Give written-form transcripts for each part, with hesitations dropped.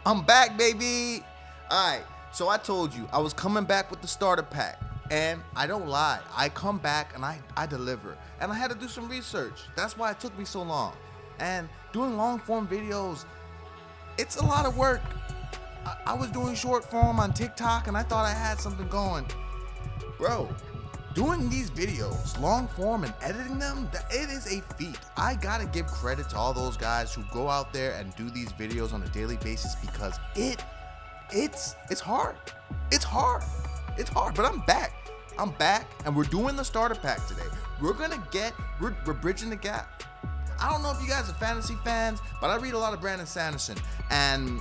I'm back, baby. All right, so I told you I was coming back with the starter pack. And I don't lie, I come back and I deliver. And I had to do some research. That's why it took me so long. And doing long form videos, it's a lot of work. I was doing short form on TikTok and I thought I had something going. Bro, doing these videos, long form and editing them, it is a feat. I gotta give credit to all those guys who go out there and do these videos on a daily basis because it's hard. It's hard. It's hard, but I'm back. I'm back, and we're doing the starter pack today. We're bridging the gap. I don't know if you guys are fantasy fans, but I read a lot of Brandon Sanderson, and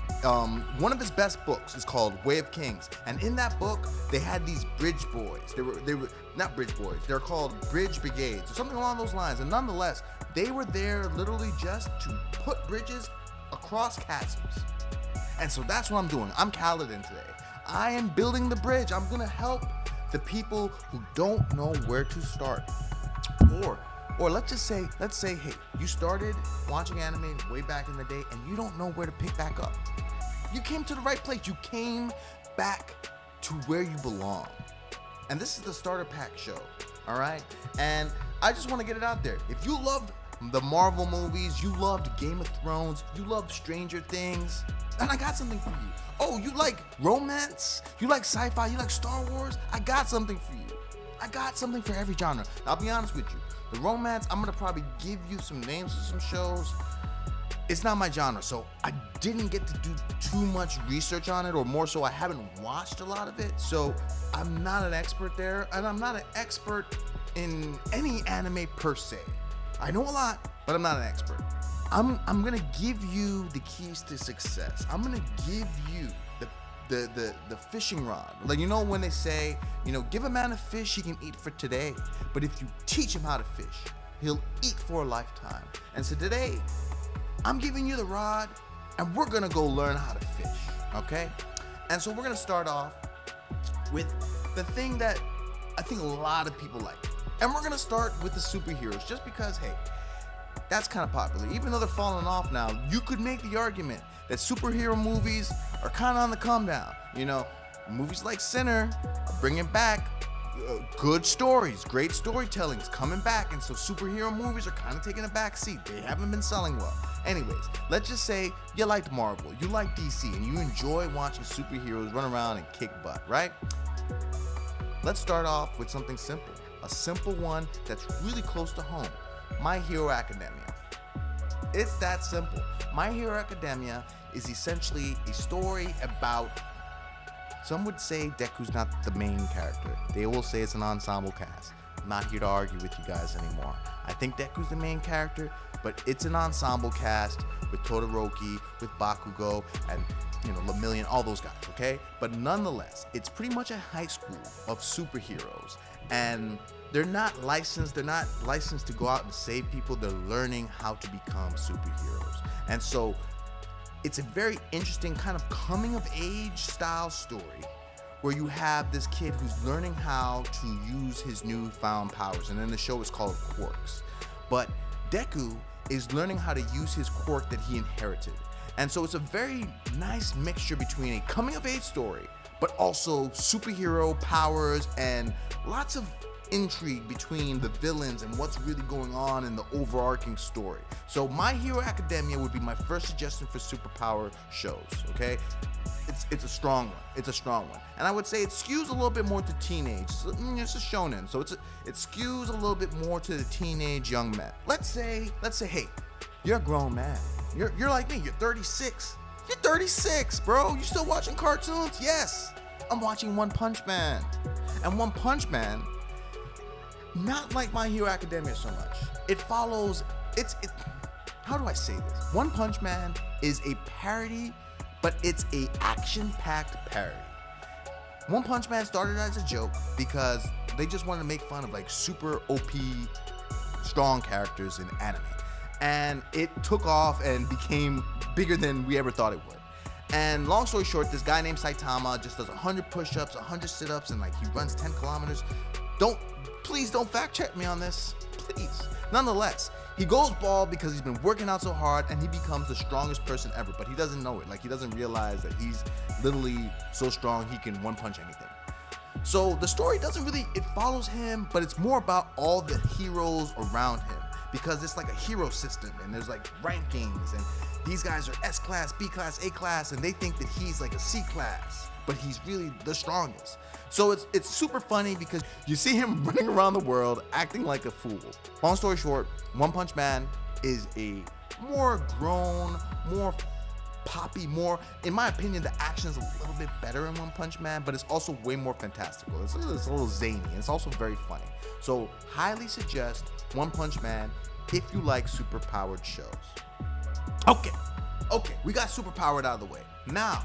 one of his best books is called Way of Kings. And in that book, they had these bridge boys. They were not bridge boys. They're called bridge brigades or something along those lines. And nonetheless, they were there literally just to put bridges across chasms. And so that's what I'm doing. I'm Kaladin today. I am building the bridge. I'm gonna help the people who don't know where to start. Or let's say, hey, you started watching anime way back in the day and you don't know where to pick back up. You came to the right place. You came back to where you belong. And this is the starter pack show, all right? And I just want to get it out there. If you loved the Marvel movies, you loved Game of Thrones, you loved Stranger Things, and I got something for you. Oh, you like romance? You like sci-fi? You like Star Wars? I got something for you. I got something for every genre. Now, I'll be honest with you. The romance, I'm gonna probably give you some names of some shows. It's not my genre, so I didn't get to do too much research on it, or more so, I haven't watched a lot of it. So I'm not an expert there, and I'm not an expert in any anime per se. I know a lot, but I'm not an expert. I'm gonna give you the keys to success. I'm gonna give you the fishing rod. Like, you know when they say, give a man a fish he can eat for today, but if you teach him how to fish, he'll eat for a lifetime. And so today, I'm giving you the rod, and we're gonna go learn how to fish, okay? And so we're gonna start off with the thing that I think a lot of people like. And we're gonna start with the superheroes, just because, hey, that's kind of popular. Even though they're falling off now, you could make the argument that superhero movies are kind of on the come down. Movies like Sinner are bringing back good stories, great storytelling's coming back, and so superhero movies are kind of taking a back seat. They haven't been selling well. Anyways, let's just say you liked Marvel, you like DC, and you enjoy watching superheroes run around and kick butt, right? Let's start off with something simple. A simple one that's really close to home. My Hero Academia. It's that simple. My Hero Academia is essentially a story about, some would say Deku's not the main character. They will say it's an ensemble cast. I'm not here to argue with you guys anymore. I think Deku's the main character, but it's an ensemble cast with Todoroki, with Bakugo, and Lemillion, all those guys, okay? But nonetheless, it's pretty much a high school of superheroes, and they're not licensed to go out and save people. They're learning how to become superheroes. And so it's a very interesting kind of coming of age style story where you have this kid who's learning how to use his newfound powers. And then the show is called Quirks. But Deku is learning how to use his quirk that he inherited. And so it's a very nice mixture between a coming of age story, but also superhero powers and lots of intrigue between the villains and what's really going on in the overarching story. So My Hero Academia would be my first suggestion for superpower shows, okay? It's a strong one. And I would say it skews a little bit more to teenage. It's a shonen, so it skews a little bit more to the teenage young men. Let's say, hey, you're a grown man. You're like me, you're 36. You're 36, bro. You still watching cartoons? Yes. I'm watching One Punch Man. And One Punch Man, not like My Hero Academia so much. It follows, how do I say this? One Punch Man is a parody, but it's a action-packed parody. One Punch Man started as a joke because they just wanted to make fun of like super OP, strong characters in anime. And it took off and became bigger than we ever thought it would. And long story short, this guy named Saitama just does 100 push-ups, 100 sit-ups, and like he runs 10 kilometers. Please don't fact check me on this, please. Nonetheless, He goes bald because he's been working out so hard, and he becomes the strongest person ever, but he doesn't know it. Like, he doesn't realize that he's literally so strong he can one punch anything. So the story doesn't really, it follows him, but it's more about all the heroes around him, because it's like a hero system, and there's like rankings, and these guys are S class, B class, A class, and they think that he's like a C class, but he's really the strongest. So it's super funny because you see him running around the world acting like a fool. Long story short, One Punch Man is a more grown, more poppy, more, in my opinion, the action is a little bit better in One Punch Man, but it's also way more fantastical. It's a little zany, and it's also very funny. So highly suggest One Punch Man if you like superpowered shows. Okay, we got superpowered out of the way. Now,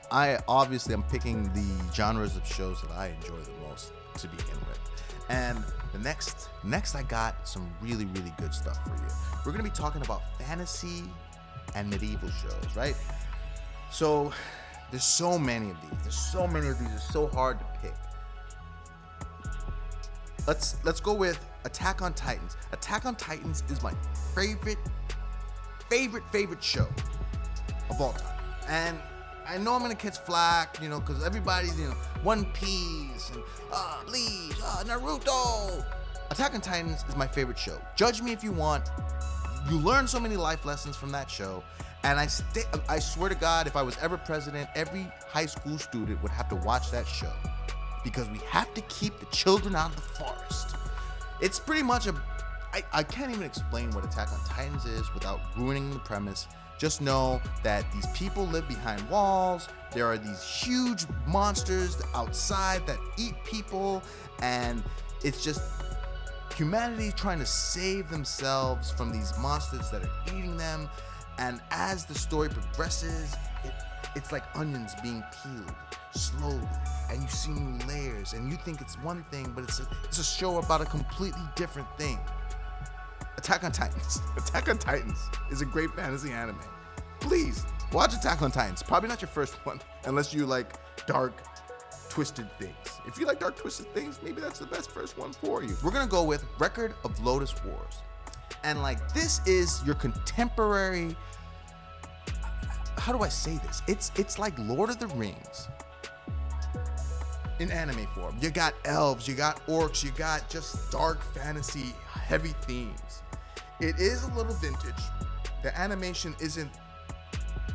I'm picking the genres of shows that I enjoy the most to begin with. And the next I got some really, really good stuff for you. We're gonna be talking about fantasy and medieval shows, right? So there's so many of these. It's so hard to pick. Let's go with Attack on Titans. Attack on Titans is my favorite show of all time. And I know I'm gonna catch flack, because everybody's, One Piece and Bleach, Naruto. Attack on Titans is my favorite show. Judge me if you want. You learn so many life lessons from that show. And I swear to God, if I was ever president, every high school student would have to watch that show, because we have to keep the children out of the forest. It's pretty much I can't even explain what Attack on Titans is without ruining the premise. Just know that these people live behind walls. There are these huge monsters outside that eat people, and it's just humanity trying to save themselves from these monsters that are eating them. And as the story progresses, it's like onions being peeled slowly, and you see new layers, and you think it's one thing, but it's a show about a completely different thing. Attack on Titans. Attack on Titans is a great fantasy anime. Please watch Attack on Titans. Probably not your first one, unless you like dark, twisted things. If you like dark, twisted things, maybe that's the best first one for you. We're gonna go with Record of Lodoss Wars. And this is your contemporary, how do I say this? It's like Lord of the Rings in anime form. You got elves, you got orcs, you got just dark fantasy, heavy themes. It is a little vintage. The animation isn't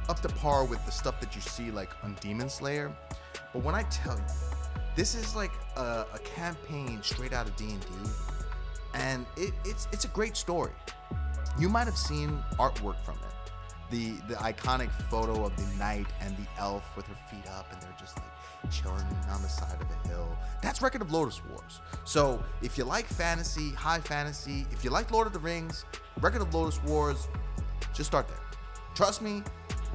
up to par with the stuff that you see on Demon Slayer. But when I tell you, this is like a campaign straight out of D&D, and it's a great story. You might have seen artwork from it. The iconic photo of the knight and the elf with her feet up, and they're just chilling on the side of a hill. That's Record of Lodoss Wars. So if you like fantasy, high fantasy, if you like Lord of the Rings, Record of Lodoss Wars, just start there. Trust me,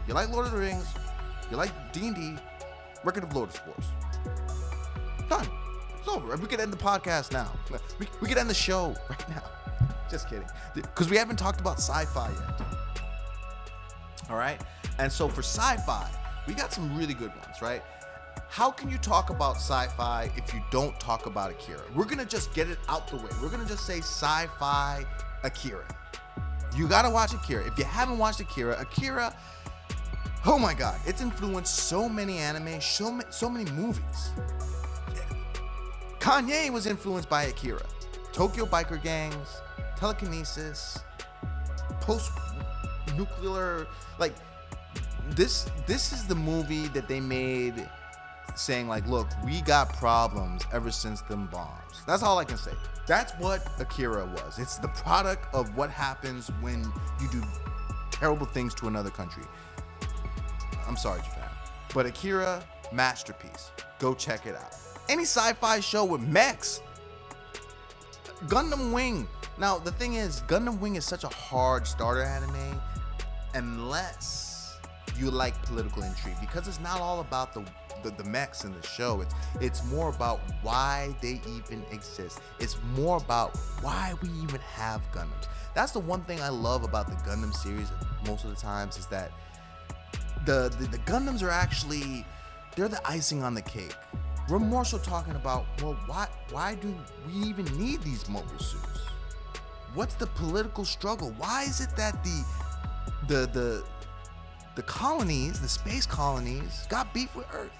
you like Lord of the Rings, you like D&D, Record of Lodoss Wars. Done. It's over. We could end the podcast now. We could end the show right now. Just kidding. Because we haven't talked about sci-fi yet. All right? And so for sci-fi, we got some really good ones, right? How can you talk about sci-fi if you don't talk about Akira? We're going to just get it out the way. We're going to just say sci-fi Akira. You got to watch Akira. If you haven't watched Akira, oh my God, it's influenced so many anime, so many movies. Kanye was influenced by Akira. Tokyo biker gangs, telekinesis, post-nuclear, this is the movie that they made saying look, we got problems ever since them bombs. That's all I can say. That's what Akira was. It's the product of what happens when you do terrible things to another country. I'm sorry, Japan. But Akira, masterpiece. Go check it out. Any sci-fi show with mechs. Gundam Wing. Now, the thing is, Gundam Wing is such a hard starter anime unless you like political intrigue, because it's not all about the mechs in the show. It's more about why they even exist. It's more about why we even have Gundams. That's the one thing I love about the Gundam series most of the times, is that the Gundams are actually, they're the icing on the cake. We're more so talking about, well, why do we even need these mobile suits? What's the political struggle? Why is it that the colonies, the space colonies, got beef with Earth?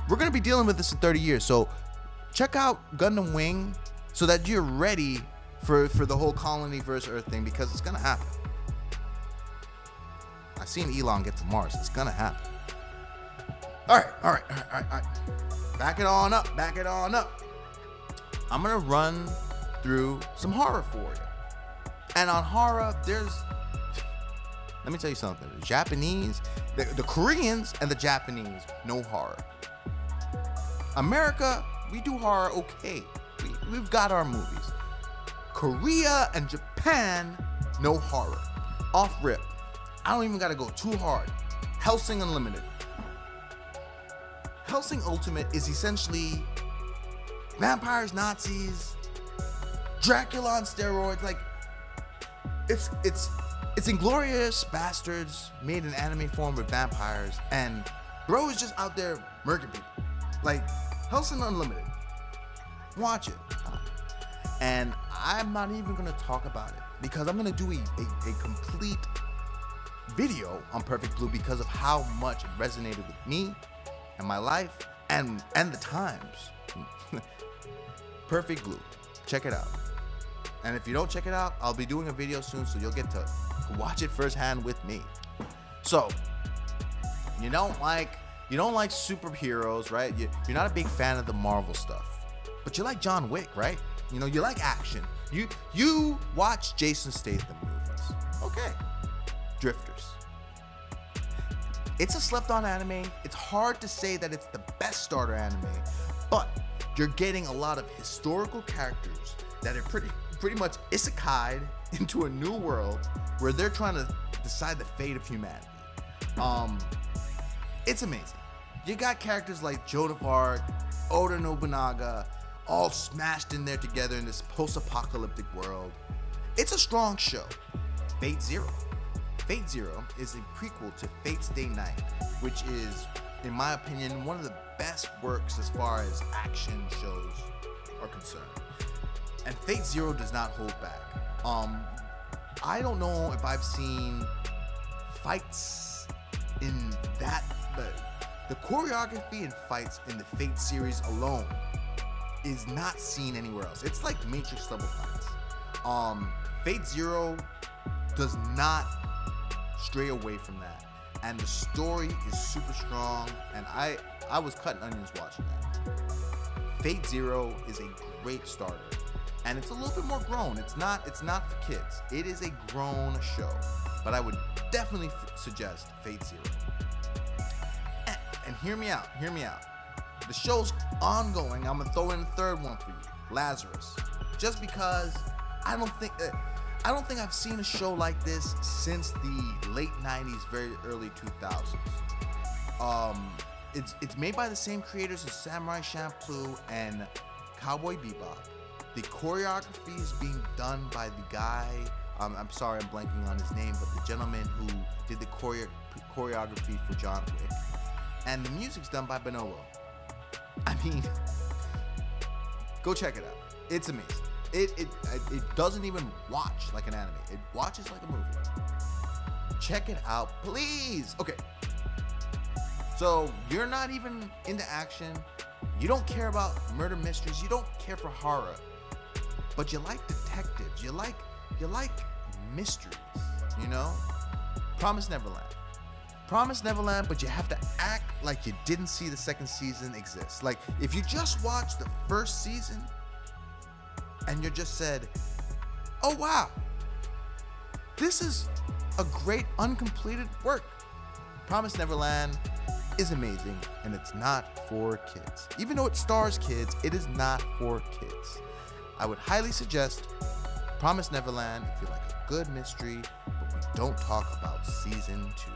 We're gonna be dealing with this in 30 years, so check out Gundam Wing so that you're ready for the whole colony versus Earth thing, because it's gonna happen. I've seen Elon get to Mars. It's gonna happen. All right. Back it on up. I'm gonna run through some horror for you. And on horror, let me tell you something. The Japanese, the Koreans and the Japanese, no horror. America, we do horror okay. We've got our movies. Korea and Japan, no horror. Off rip. I don't even gotta go too hard. Hellsing Unlimited. Hellsing Ultimate is essentially vampires, Nazis, Dracula on steroids. Like, it's Inglourious Bastards made in anime form with vampires, and bro is just out there murdering people. Like, Hellsing Unlimited. Watch it. And I'm not even gonna talk about it because I'm gonna do a complete video on Perfect Blue because of how much it resonated with me and my life and the times. Perfect Blue. Check it out. And if you don't check it out, I'll be doing a video soon, so you'll get to watch it firsthand with me. So, you don't like superheroes, right? You're not a big fan of the Marvel stuff, but you like John Wick, right? You know, you like action. You watch Jason Statham movies. Okay. Drifters. It's a slept-on anime. It's hard to say that it's the best starter anime, but you're getting a lot of historical characters that are pretty much isekai'd into a new world where they're trying to decide the fate of humanity. It's amazing. You got characters like Joan of Arc, Oda Nobunaga, all smashed in there together in this post-apocalyptic world. It's a strong show. Fate Zero. Fate Zero is a prequel to Fate's Day Night, which is, in my opinion, one of the best works as far as action shows are concerned. And Fate Zero does not hold back. I don't know if I've seen fights in that, but the choreography and fights in the Fate series alone is not seen anywhere else. It's like Matrix level fights. Fate Zero does not stray away from that, and the story is super strong, and I was cutting onions watching that. Fate Zero is a great starter, and it's a little bit more grown. It's not for kids. It is a grown show, but I would definitely suggest Fate Zero. And hear me out. The show's ongoing. I'm gonna throw in a third one for you, Lazarus, just because I don't think I've seen a show like this since the late 90s, very early 2000s. It's made by the same creators as Samurai Champloo and Cowboy Bebop. The choreography is being done by the guy, I'm sorry I'm blanking on his name, but the gentleman who did the choreography for John Wick. And the music's done by Bonobo. I mean, go check it out. It's amazing. It doesn't even watch like an anime. It watches like a movie. Check it out, please. Okay. So you're not even into action. You don't care about murder mysteries. You don't care for horror. But you like detectives. You like mysteries, you know? Promise Neverland. Promise Neverland, but you have to act like you didn't see the second season exist. Like, if you just watched the first season and you just said, oh wow, this is a great uncompleted work. Promise Neverland is amazing, and it's not for kids. Even though it stars kids, it is not for kids. I would highly suggest Promise Neverland if you like a good mystery, but we don't talk about season 2.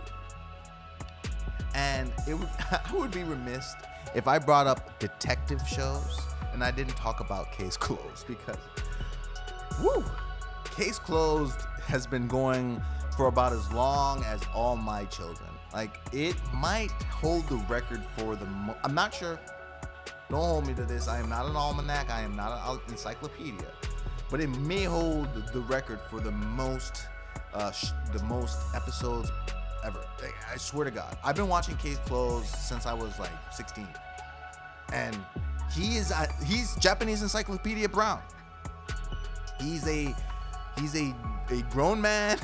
And I would be remiss if I brought up detective shows and I didn't talk about Case Closed, because Case Closed has been going for about as long as All My Children. Like, it might hold the record for the I'm not sure. Don't hold me to this. I am not an almanac. I am not an encyclopedia. But it may hold the record for the most episodes ever. I swear to God. I've been watching Case Closed since I was like 16. And he's Japanese Encyclopedia Brown. He's a grown man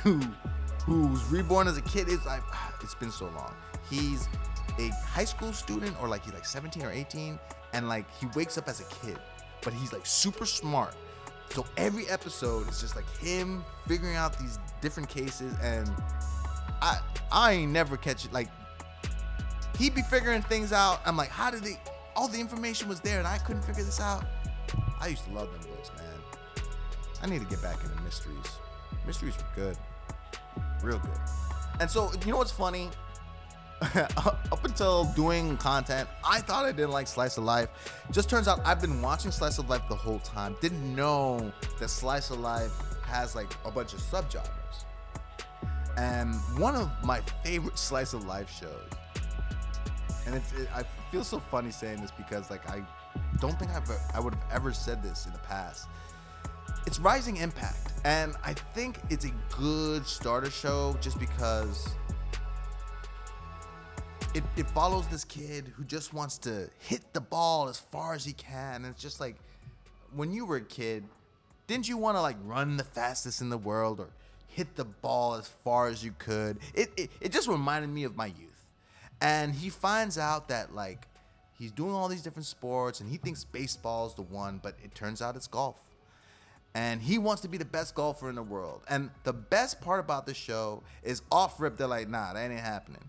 who's reborn as a kid. It's been so long. He's a high school student, or like he's like 17 or 18, and like he wakes up as a kid, but he's like super smart. So every episode is just like him figuring out these different cases, and I ain't never catch it. Like, he'd be figuring things out. I'm like, how did they? All the information was there, and I couldn't figure this out. I used to love them books, man. I need to get back into mysteries. Mysteries were good, real good. And so, you know what's funny? Up until doing content, I thought I didn't like Slice of Life. Just turns out I've been watching Slice of Life the whole time. Didn't know that Slice of Life has like a bunch of subgenres. And one of my favorite Slice of Life shows, and I feel so funny saying this because like I don't think I would have ever said this in the past. It's Rising Impact, and I think it's a good starter show just because it follows this kid who just wants to hit the ball as far as he can. And it's just like, when you were a kid, didn't you want to like run the fastest in the world or hit the ball as far as you could? It just reminded me of my youth. And he finds out that like he's doing all these different sports and he thinks baseball is the one, but it turns out it's golf. And he wants to be the best golfer in the world. And the best part about the show is off rip, they're like, nah, that ain't happening.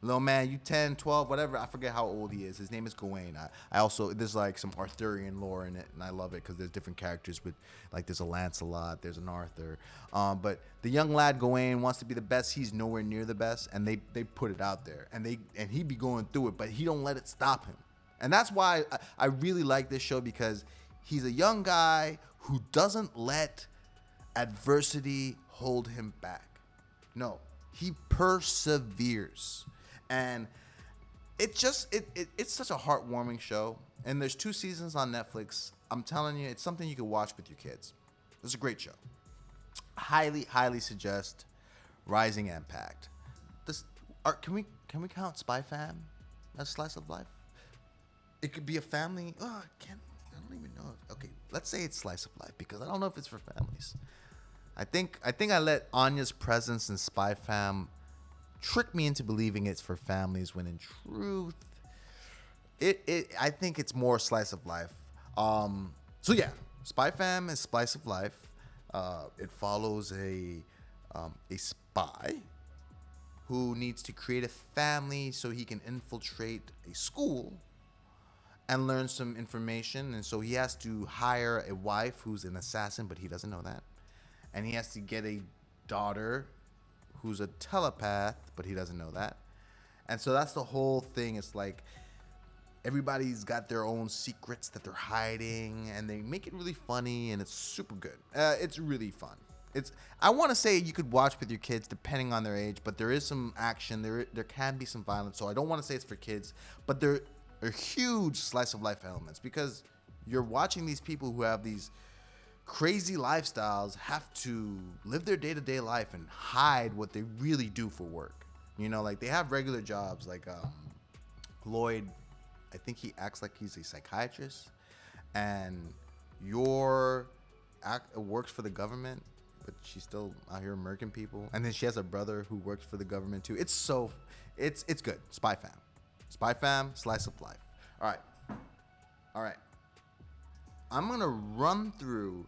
Little man, you 10, 12, whatever. I forget how old he is. His name is Gawain. I also, there's like some Arthurian lore in it, and I love it because there's different characters with, like, there's a Lancelot, there's an Arthur. But the young lad Gawain wants to be the best. He's nowhere near the best, and they put it out there, and he be going through it, but he don't let it stop him. And that's why I really like this show, because he's a young guy who doesn't let adversity hold him back. No, he perseveres. And it's such a heartwarming show. And there's 2 seasons on Netflix. I'm telling you, it's something you can watch with your kids. It's a great show. Highly, highly suggest Rising Impact. Can we count Spy Fam as Slice of Life? It could be a family. I don't even know. Okay, let's say it's Slice of Life, because I don't know if it's for families. I think I let Anya's presence in Spy Fam trick me into believing it's for families, when in truth, I think it's more Slice of Life. So yeah, Spy Fam is Slice of Life. It follows a spy who needs to create a family so he can infiltrate a school and learn some information. And so he has to hire a wife who's an assassin, but he doesn't know that. And he has to get a daughter who's a telepath, but he doesn't know that. And so that's the whole thing. It's like everybody's got their own secrets that they're hiding, and they make it really funny, and it's super good. It's really fun. I want to say you could watch with your kids depending on their age, but there is some action. There can be some violence, so I don't want to say it's for kids, but there are huge Slice of Life elements, because you're watching these people who have these crazy lifestyles have to live their day-to-day life and hide what they really do for work. You know, like they have regular jobs, like Lloyd, I think he acts like he's a psychiatrist, and works for the government, but she's still out here murking people. And then she has a brother who works for the government too. It's good. Spy Fam, Slice of Life. All right. I'm gonna run through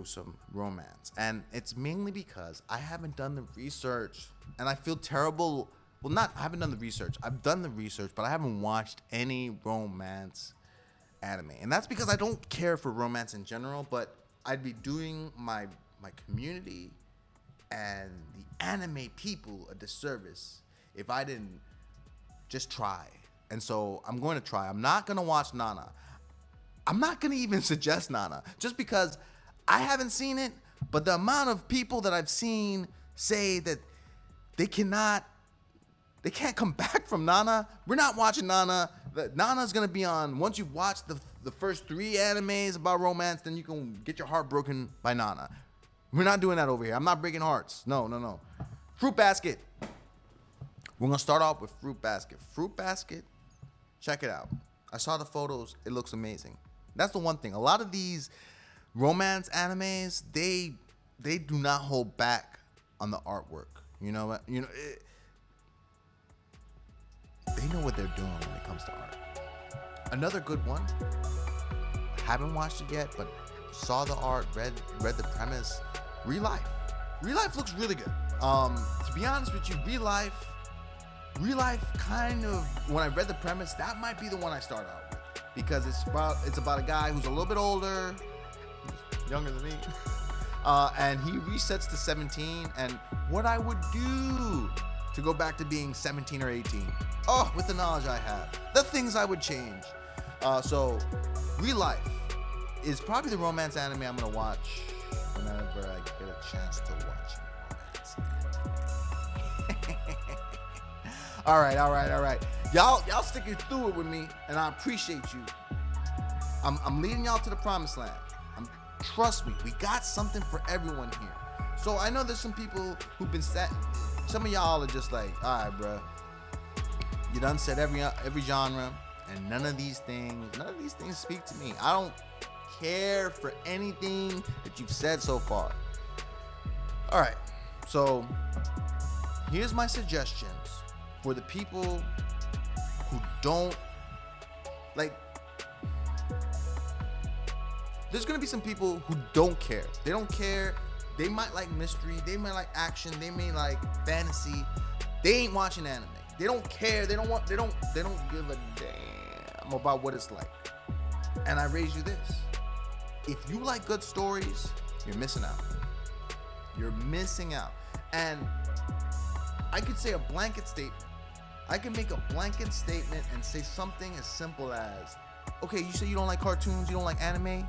some romance, and it's mainly because I haven't done the research, and I feel terrible. Well, I haven't done the research. I've done the research, but I haven't watched any romance anime, and that's because I don't care for romance in general. But I'd be doing my community and the anime people a disservice if I didn't just try. And so I'm going to try. I'm not going to watch Nana. I'm not going to even suggest Nana, just because I haven't seen it, But the amount of people that I've seen say that they can't come back from Nana. We're not watching Nana. Nana's gonna be on, once you've watched the first 3 animes about romance, then you can get your heart broken by Nana. We're not doing that over here. I'm not breaking hearts. No. Fruit Basket. We're gonna start off with Fruit Basket. Fruit Basket, check it out. I saw the photos. It looks amazing. That's the one thing. A lot of these romance animes, they do not hold back on the artwork. They know what they're doing when it comes to art. Another good one. Haven't watched it yet, but saw the art, read the premise. Real Life. Real Life looks really good. To be honest with you, Real Life kind of, when I read the premise, that might be the one I start out with, because it's about a guy who's a little bit older, younger than me, and he resets to 17, and what I would do to go back to being 17 or 18. Oh, with the knowledge I have, the things I would change. So Real Life is probably the romance anime I'm gonna watch whenever I get a chance to watch romance. All right. Y'all sticking through it with me, and I appreciate you. I'm leading y'all to the promised land. Trust me, we got something for everyone here. So I know there's some people who've been some of y'all are just like, all right, bro. You done said every genre, and none of these things speak to me. I don't care for anything that you've said so far. All right, so here's my suggestions for the people who don't like. There's gonna be some people who don't care. They don't care. They might like mystery. They might like action. They may like fantasy. They ain't watching anime. They don't care. They don't give a damn about what it's like. And I raise you this: if you like good stories, you're missing out. You're missing out. And I could say a blanket statement. I can make a blanket statement and say something as simple as, okay, you say you don't like cartoons, you don't like anime?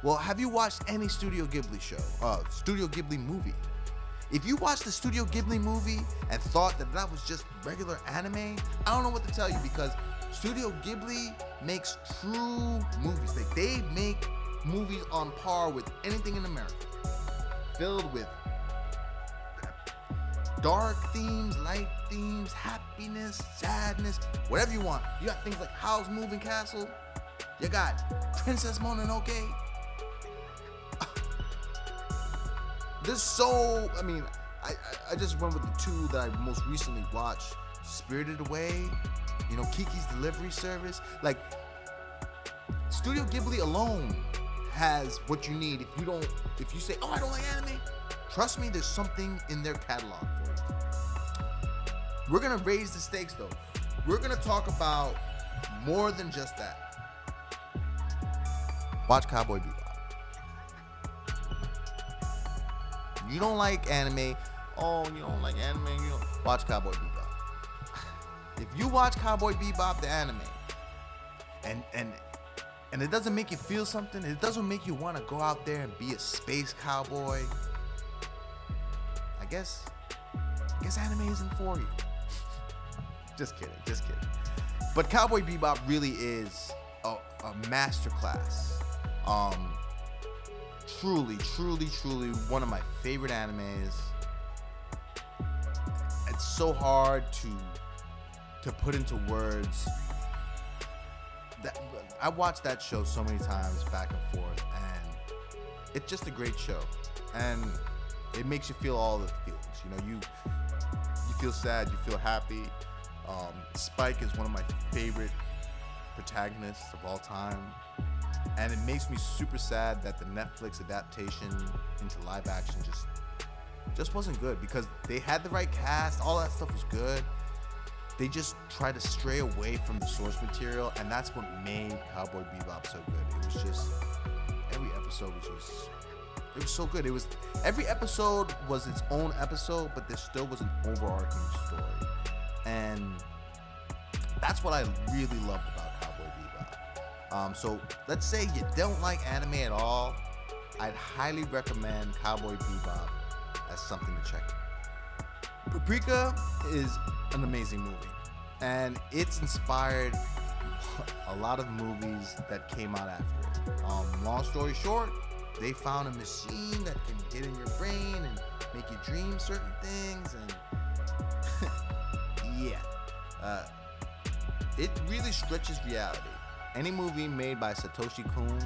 Well, have you watched any Studio Ghibli show? Studio Ghibli movie? If you watched the Studio Ghibli movie and thought that was just regular anime, I don't know what to tell you, because Studio Ghibli makes true movies. Like, they make movies on par with anything in America, filled with dark themes, light themes, happiness, sadness, whatever you want. You got things like Howl's Moving Castle. You got Princess Mononoke. I just went with the 2 that I most recently watched. Spirited Away, Kiki's Delivery Service. Like, Studio Ghibli alone has what you need. If you say, oh, I don't like anime, trust me, there's something in their catalog for you. We're gonna raise the stakes though. We're gonna talk about more than just that. Watch Cowboy Bebop. You don't like anime. Oh, you don't like anime. Watch Cowboy Bebop. If you watch Cowboy Bebop, the anime, and it doesn't make you feel something, it doesn't make you want to go out there and be a space cowboy, I guess anime isn't for you. Just kidding. But Cowboy Bebop really is a masterclass. Truly one of my favorite animes. It's so hard to put into words. I watched that show so many times back and forth, and it's just a great show. And it makes you feel all the feelings. You feel sad, you feel happy. Spike is one of my favorite protagonists of all time. And it makes me super sad that the Netflix adaptation into live action just wasn't good, because they had the right cast, all that stuff was good. They just tried to stray away from the source material, and that's what made Cowboy Bebop so good. It was just, every episode it was so good. Every episode was its own episode, but there still was an overarching story. And that's what I really loved about Cowboy Bebop. So let's say you don't like anime at all. I'd highly recommend Cowboy Bebop as something to check out. Paprika is an amazing movie, and it's inspired a lot of movies that came out after it. Long story short, they found a machine that can get in your brain and make you dream certain things, and it really stretches reality. Any movie made by Satoshi Kon,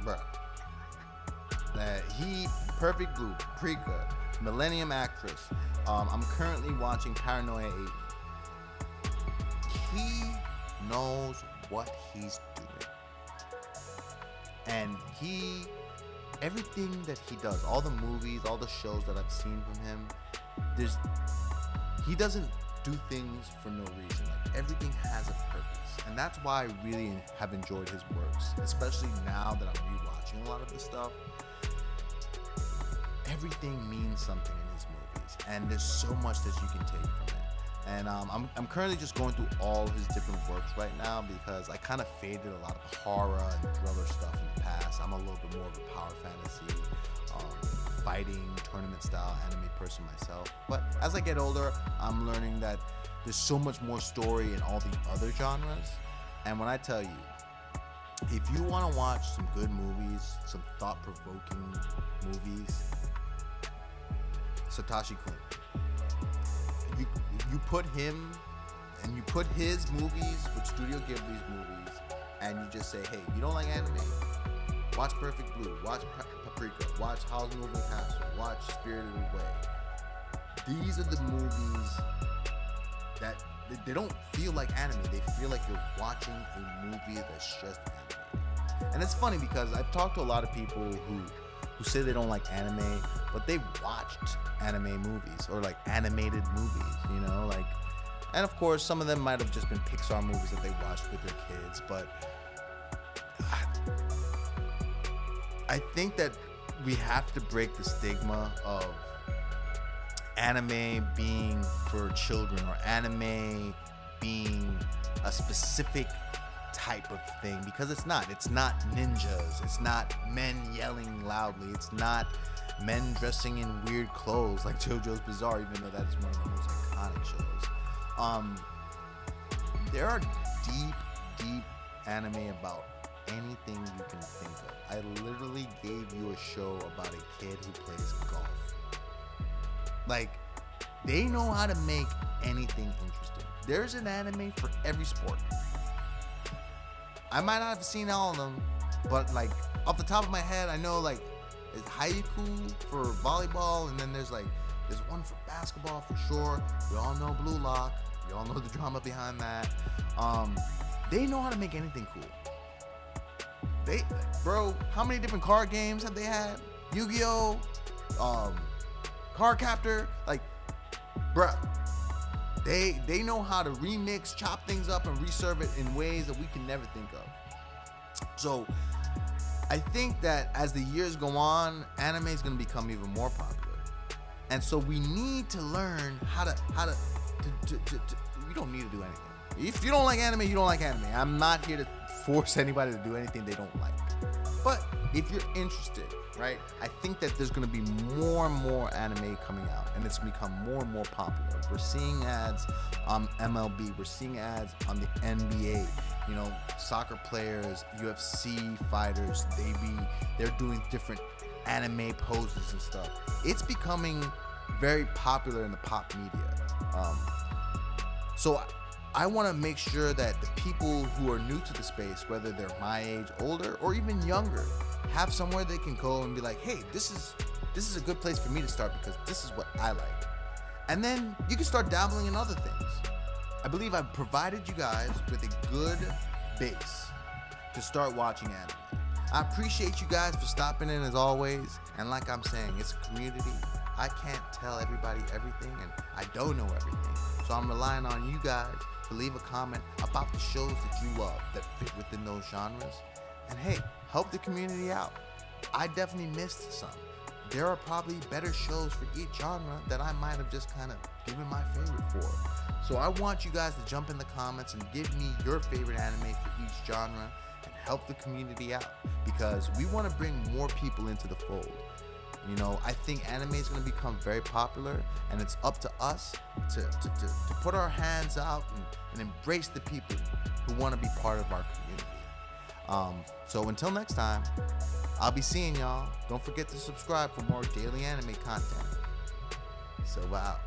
bruh, Perfect Blue, Paprika, Millennium Actress. I'm currently watching Paranoia 8. He knows what he's doing, and everything that he does, all the movies, all the shows that I've seen from him, he doesn't do things for no reason. Like, everything has a purpose, and that's why I really have enjoyed his works, especially now that I'm rewatching a lot of this stuff. Everything means something in his movies, and there's so much that you can take from it. And I'm currently just going through all his different works right now, because I kind of faded a lot of horror and thriller stuff in the past. I'm a little bit more of a power fantasy, fighting, tournament style anime person myself. But as I get older, I'm learning that there's so much more story in all the other genres. And when I tell you, if you want to watch some good movies, some thought-provoking movies, Satoshi Kon. You put him and you put his movies with Studio Ghibli's movies, and you just say, hey, you don't like anime? Watch Perfect Blue, watch Paprika, watch Howl's Moving Castle, watch Spirited Away. These are the movies that they don't feel like anime. They feel like you're watching a movie that's just anime. And it's funny because I've talked to a lot of people who say they don't like anime, but they've watched anime movies or like animated movies, you know, like, and of course some of them might have just been Pixar movies that they watched with their kids, but I think that we have to break the stigma of anime being for children or anime being a specific type of thing, because it's not ninjas, it's not men yelling loudly, it's not men dressing in weird clothes like JoJo's Bizarre, even though that's one of the most iconic shows. There are deep anime about anything you can think of. I literally gave you a show about a kid who plays golf. Like, they know how to make anything interesting. There's an anime for every sport. I might not have seen all of them, but like off the top of my head, I know like it's Haiku for volleyball, and then there's one for basketball for sure. We all know Blue Lock. We all know the drama behind that. They know how to make anything cool. Bro, how many different card games have they had? Yu-Gi-Oh, Card Captor, like, bruh. They know how to remix, chop things up, and reserve it in ways that we can never think of. So I think that as the years go on, anime is going to become even more popular. And so we need to learn how to you don't need to do anything. If you don't like anime, you don't like anime. I'm not here to force anybody to do anything they don't like. But if you're interested, right, I think that there's going to be more and more anime coming out, and it's become more and more popular. We're seeing ads on MLB. We're seeing ads on the NBA. You know, soccer players, UFC fighters, they're doing different anime poses and stuff. It's becoming very popular in the pop media. So I want to make sure that the people who are new to the space, whether they're my age, older, or even younger, have somewhere they can go and be like, hey, this is a good place for me to start because this is what I like. And then you can start dabbling in other things. I believe I've provided you guys with a good base to start watching anime. I appreciate you guys for stopping in as always. And like I'm saying, it's a community. I can't tell everybody everything, and I don't know everything. So I'm relying on you guys to leave a comment about the shows that you love that fit within those genres. And hey, help the community out. I definitely missed some. There are probably better shows for each genre that I might have just kind of given my favorite for. So I want you guys to jump in the comments and give me your favorite anime for each genre and help the community out, because we want to bring more people into the fold. You know, I think anime is going to become very popular, and it's up to us to put our hands out and embrace the people who want to be part of our community. So until next time, I'll be seeing y'all. Don't forget to subscribe for more daily anime content. So out.